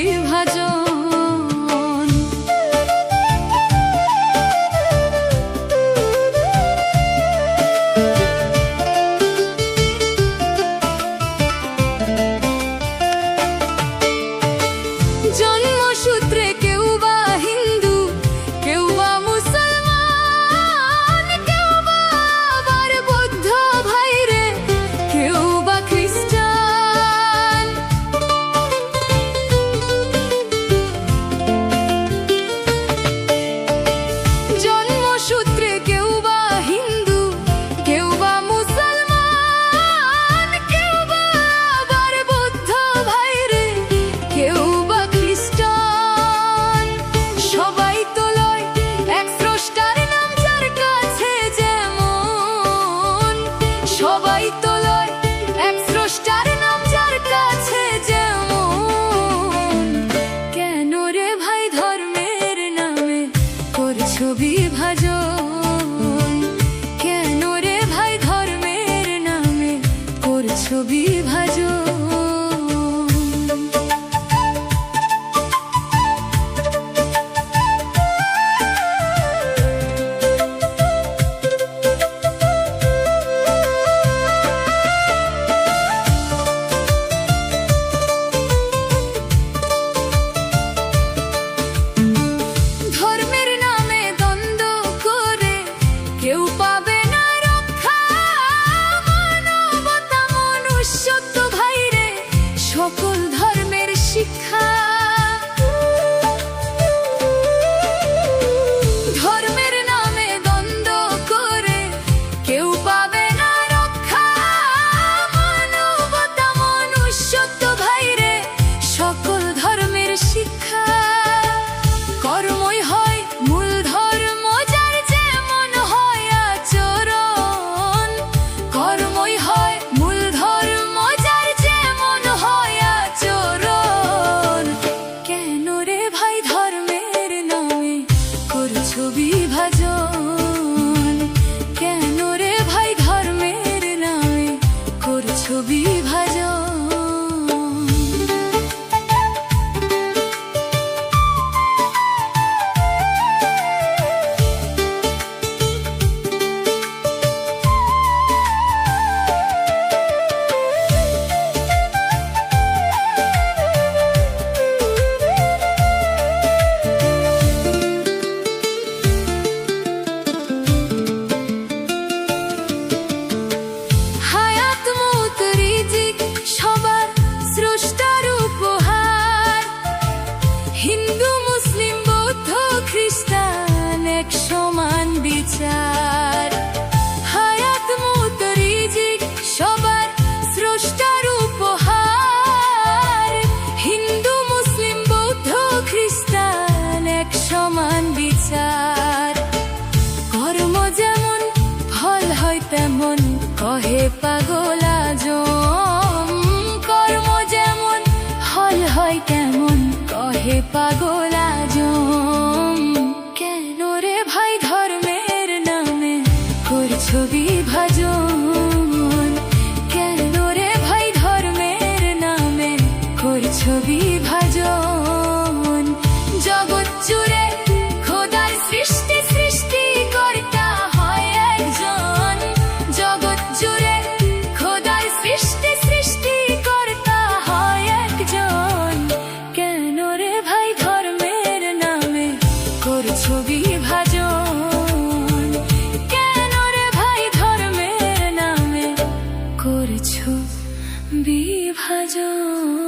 বিভাজন। জন্মসূত্রে কেউ বা হিন্দু, কেউ বা মুসলমান, কেউ বা আবার বৌদ্ধ ভাইরে, কেউ বা খ্রিস্টান। জন্মসূত্রে কেউ বা হিন্দু, কেউ বা মুসলমান, কেউ বা আবার বৌদ্ধ ভাইরে, কেউ বা খ্রিস্টান। সবাই তো লয় এক স্রষ্টার নাম যার কাছে যেমন, সবাই তো লয় এক স্রষ্টার নাম যার কাছে যেমন। কেন রে ভাই ধর্মের নামে করছো বিভাজন? কেন রে ভাই ধর্মের নামে করছো বিভাজন? ধর্মের নামে দ্বন্দ্ব করে কেউ পাবে না রক্ষা। মানবতা মনুষ্যত্ব ভাইরে সকল ধর্মের শিক্ষা। ধর্মের নামে দ্বন্দ্ব করে কেউ পাবে না রক্ষা। মানবতা মনুষ্যত্ব ভাইরে সকল ধর্মের শিক্ষা। কর্মই হয় মূল ধর্ম যার যেমন হয় আচরণ। কর্মই হয় মূল ধর্ম যার যেমন হয় আচরণ। কেন রে ভাই ধর্মের নামে করছো বিভাজন? কেন রে ভাই ধর্মের নামে করছো বিভাজন? হায়াত মউত রিজিক সবার স্রষ্টার উপহার। হিন্দু মুসলিম বৌদ্ধ খ্রিস্টান এক সমান বিচার। হায়াত মউত রিজিক সবার স্রষ্টার উপহার। হিন্দু মুসলিম বৌদ্ধ খ্রিস্টান এক সমান বিচার। কর্ম যেমন ফল হয় তেমন কহে পাগল আজম। কর্ম যেমন ফল হয় তেমন কহে পাগল আজম। কেন রে ভাই ধর্মের নামে করছো বিভাজন? কেন রে ভাই ধর্মের নামে করছো বিভাজন? জগৎ জুড়ে খোদার সৃষ্টি, সৃষ্টিকর্তা হয় একজন। জগৎ জুড়ে খোদার সৃষ্টি, সৃষ্টিকর্তা হয় একজন। কেন রে ভাই ধর্মের নামে করছো বিভাজন? কেন রে ভাই ধর্মের নামে করছো বিভাজন?